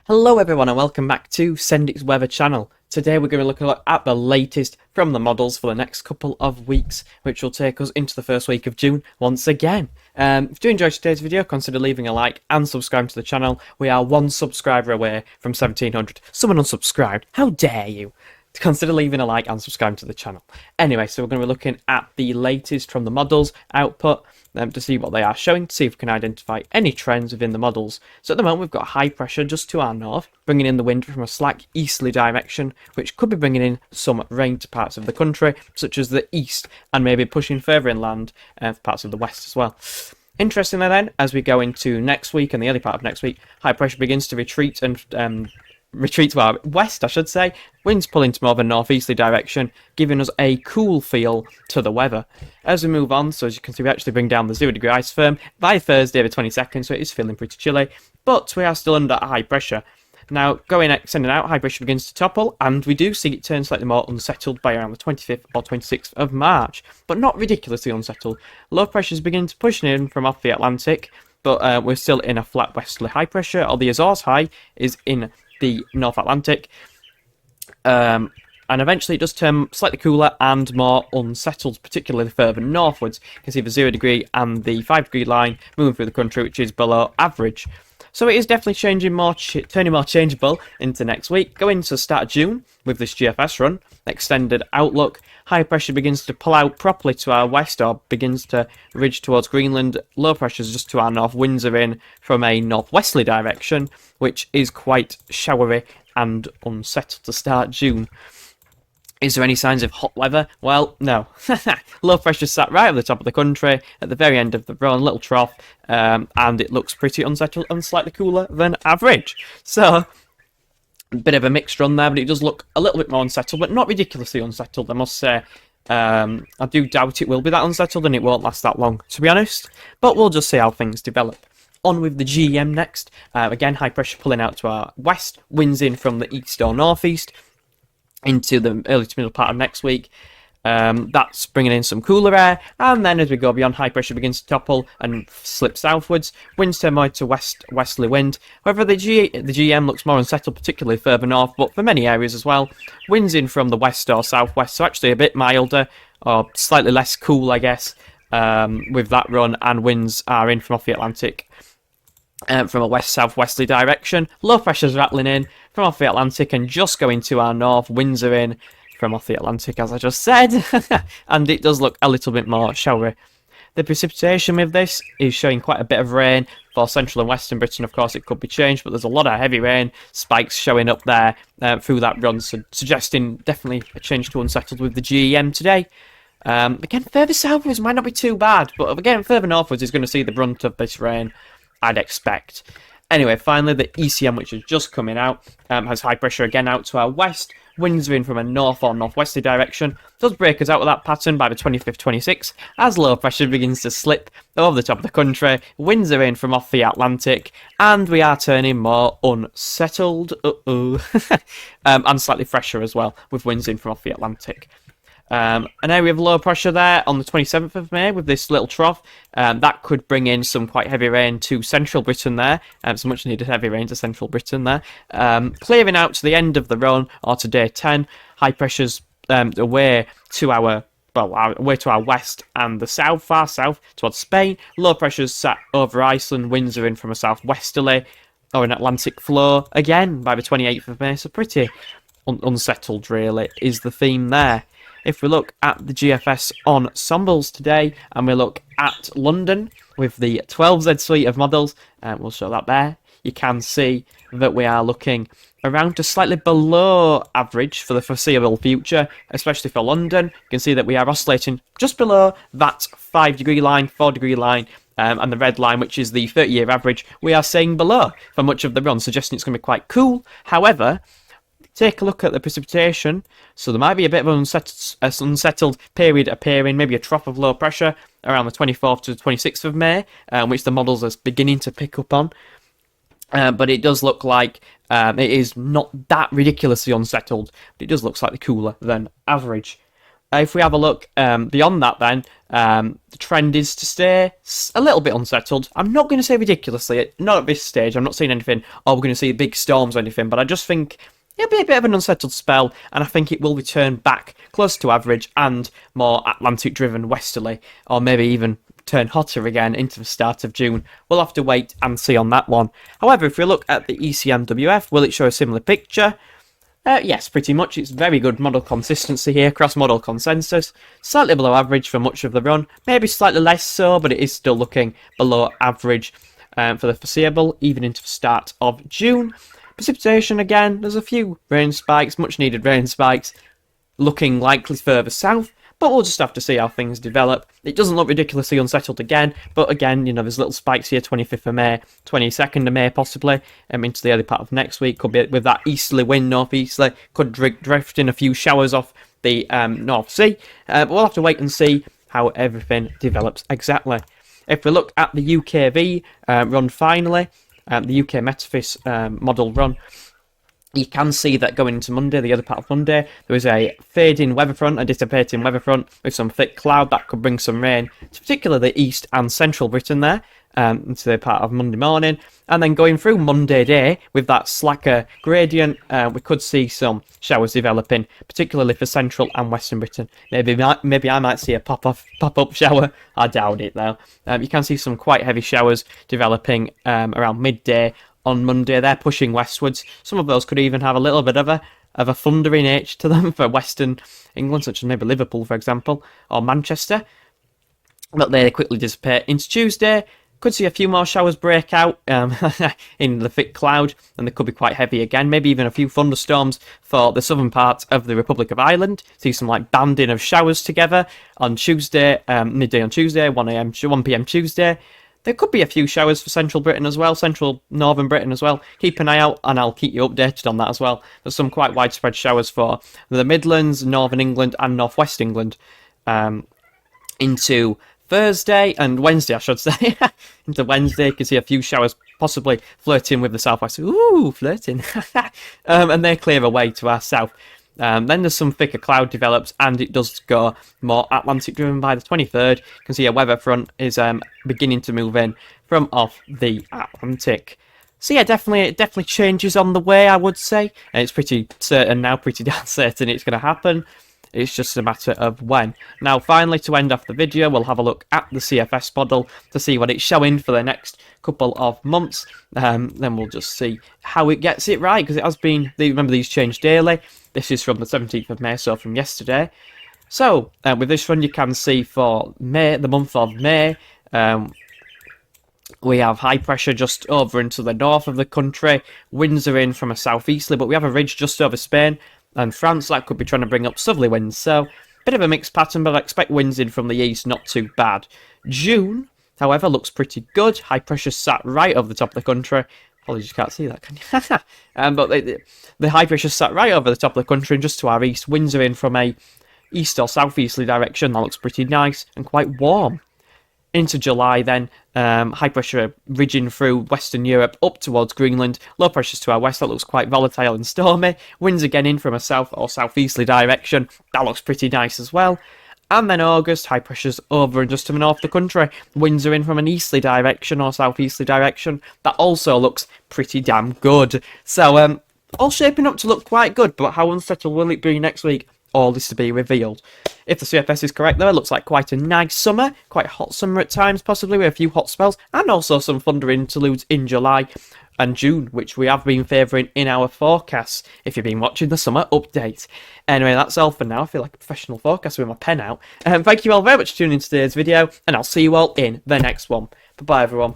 Hello everyone and welcome back to Sendix Weather channel. Today we're going to look at the latest from the models for the next couple of weeks, which will take us into the first week of June once again. If you enjoyed today's video, consider leaving a like and subscribing to the channel. We are one subscriber away from 1700. Someone unsubscribed. How dare you? Consider leaving a like and subscribing to the channel. Anyway, so we're going to be looking at the latest from the models output to see what they are showing, to see if we can identify any trends within the models. So at the moment we've got high pressure just to our north, bringing in the wind from a slack easterly direction, which could be bringing in some rain to parts of the country, such as the east, and maybe pushing further inland for parts of the west as well. Interestingly then, as we go into next week and the early part of next week, high pressure begins to retreat and retreat to our west, I should say. Winds pulling to more of a northeasterly direction, giving us a cool feel to the weather. As we move on, so as you can see, we actually bring down the 0-degree ice firm by Thursday the 22nd, so it is feeling pretty chilly, but we are still under high pressure. Now, extending out, high pressure begins to topple, and we do see it turn slightly more unsettled by around the 25th or 26th of March, but not ridiculously unsettled. Low pressure is beginning to push in from off the Atlantic, but we're still in a flat westerly high pressure, or the Azores high is in the North Atlantic, and eventually it does turn slightly cooler and more unsettled, particularly further northwards. You can see the 0-degree and the 5-degree line moving through the country, which is below average. So it is definitely changing turning more changeable into next week. Going to start of June with this GFS run, extended outlook. High pressure begins to pull out properly to our west, or begins to ridge towards Greenland. Low pressure is just to our north. Winds are in from a northwesterly direction, which is quite showery and unsettled to start June. Is there any signs of hot weather? Well, no. Low pressure sat right at the top of the country, at the very end of the run, little trough, and it looks pretty unsettled and slightly cooler than average. So, a bit of a mixed run there, but it does look a little bit more unsettled, but not ridiculously unsettled, I must say. I do doubt it will be that unsettled, and it won't last that long, to be honest. But we'll just see how things develop. On with the GEM next. Again, high pressure pulling out to our west, winds in from the east or northeast into the early to middle part of next week. That's bringing in some cooler air, and then as we go beyond, high pressure begins to topple and slip southwards. Winds turn more to westerly wind. However, the GM looks more unsettled, particularly further north, but for many areas as well. Winds in from the west or southwest, so actually a bit milder, or slightly less cool, I guess, with that run, and winds are in from off the Atlantic from a west-southwesterly direction. Low pressure's rattling in from off the Atlantic and just going to our north. Winds are in from off the Atlantic, as I just said, and it does look a little bit more showery. The precipitation with this is showing quite a bit of rain for central and western Britain. Of course, it could be changed, but there's a lot of heavy rain spikes showing up there through that run, so suggesting definitely a change to unsettled with the GEM today. Again, further southwards might not be too bad, but again, further northwards is going to see the brunt of this rain, I'd expect. Anyway, finally, the ECM, which is just coming out, has high pressure again out to our west. Winds are in from a north or northwesterly direction. Does break us out of that pattern by the 25th, 26th, as low pressure begins to slip over the top of the country. Winds are in from off the Atlantic, and we are turning more unsettled. And slightly fresher as well, with winds in from off the Atlantic. An area of low pressure there on the 27th of May with this little trough. That could bring in some quite heavy rain to central Britain there. Some much needed heavy rain to central Britain there. Clearing out to the end of the run, or to day 10. High pressure's away to our west and the south, far south towards Spain. Low pressure's sat over Iceland. Winds are in from a southwesterly or an Atlantic flow again by the 28th of May. So pretty unsettled, really, is the theme there. If we look at the GFS ensembles today, and we look at London with the 12Z suite of models, we'll show that there, you can see that we are looking around to slightly below average for the foreseeable future, especially for London. You can see that we are oscillating just below that 5-degree line, 4-degree line, and the red line, which is the 30-year average, we are staying below for much of the run, suggesting it's going to be quite cool. However, take a look at the precipitation. So there might be a bit of an unsettled period appearing, maybe a trough of low pressure around the 24th to the 26th of May, which the models are beginning to pick up on. But it does look like it is not that ridiculously unsettled, but it does look slightly cooler than average. If we have a look beyond that, then the trend is to stay a little bit unsettled. I'm not going to say ridiculously, not at this stage. I'm not seeing anything, oh, we're going to see big storms or anything, but I just think it'll be a bit of an unsettled spell, and I think it will return back close to average and more Atlantic-driven westerly, or maybe even turn hotter again into the start of June. We'll have to wait and see on that one. However, if we look at the ECMWF, will it show a similar picture? Yes, pretty much. It's very good model consistency here, cross-model consensus. Slightly below average for much of the run, maybe slightly less so, but it is still looking below average for the foreseeable, even into the start of June. Precipitation, again, there's a few rain spikes, much needed rain spikes, looking likely further south, but we'll just have to see how things develop. It doesn't look ridiculously unsettled again, but again, you know, there's little spikes here, 25th of May, 22nd of May possibly, into the early part of next week. Could be with that easterly wind, northeasterly, could drift in a few showers off the North Sea, but we'll have to wait and see how everything develops exactly. If we look at the UKV run finally, the UK Metafis model run, you can see that going into Monday, the other part of Monday, there is a fading weather front, a dissipating weather front with some thick cloud that could bring some rain to particularly the east and central Britain there, into the part of Monday morning. And then going through Monday day with that slacker gradient, we could see some showers developing, particularly for central and western Britain. Maybe I might see a pop-up shower. I doubt it though. You can see some quite heavy showers developing around midday on Monday. They're pushing westwards. Some of those could even have a little bit of a thundering edge to them for western England, such as maybe Liverpool, for example, or Manchester. But they quickly dissipate into Tuesday. Could see a few more showers break out in the thick cloud, and they could be quite heavy again. Maybe even a few thunderstorms for the southern part of the Republic of Ireland. See some like banding of showers together on Tuesday, midday on Tuesday, 1 p.m. Tuesday. There could be a few showers for central Britain as well, central northern Britain as well. Keep an eye out and I'll keep you updated on that as well. There's some quite widespread showers for the Midlands, northern England and northwest England into Thursday and Wednesday, I should say. Into Wednesday, you can see a few showers possibly flirting with the southwest. Ooh, flirting. And they clear away to our south. Then there's some thicker cloud develops, and it does go more Atlantic driven by the 23rd. You can see a weather front is beginning to move in from off the Atlantic. So yeah, definitely changes on the way, I would say. And it's pretty certain now, pretty damn certain it's going to happen. It's just a matter of when. Now, finally, to end off the video, we'll have a look at the CFS model to see what it's showing for the next couple of months. Then we'll just see how it gets it right, because it has been, remember these change daily. This is from the 17th of May, so from yesterday. So, with this one, you can see for May, the month of May, we have high pressure just over into the north of the country. Winds are in from a southeasterly, but we have a ridge just over Spain and France that could be trying to bring up southerly winds. So, bit of a mixed pattern, but I expect winds in from the east, not too bad. June, however, looks pretty good. High pressure sat right over the top of the country. Apologies, you can't see that, can you? But the high pressure sat right over the top of the country and just to our east. Winds are in from a east or southeasterly direction. That looks pretty nice and quite warm. Into July then, high pressure ridging through Western Europe up towards Greenland. Low pressures to our west, that looks quite volatile and stormy. Winds again in from a south or southeasterly direction. That looks pretty nice as well. And then August, high pressures over and just to the north of the country. Winds are in from an easterly direction or southeasterly direction. That also looks pretty damn good. So, all shaping up to look quite good, but how unsettled will it be next week? All is to be revealed. If the CFS is correct though, it looks like quite a nice summer, quite a hot summer at times possibly, with a few hot spells, and also some thunder interludes in July and June, which we have been favouring in our forecasts, if you've been watching the summer update. Anyway, that's all for now. I feel like a professional forecaster with my pen out. Thank you all very much for tuning in to today's video, and I'll see you all in the next one. Bye-bye, everyone.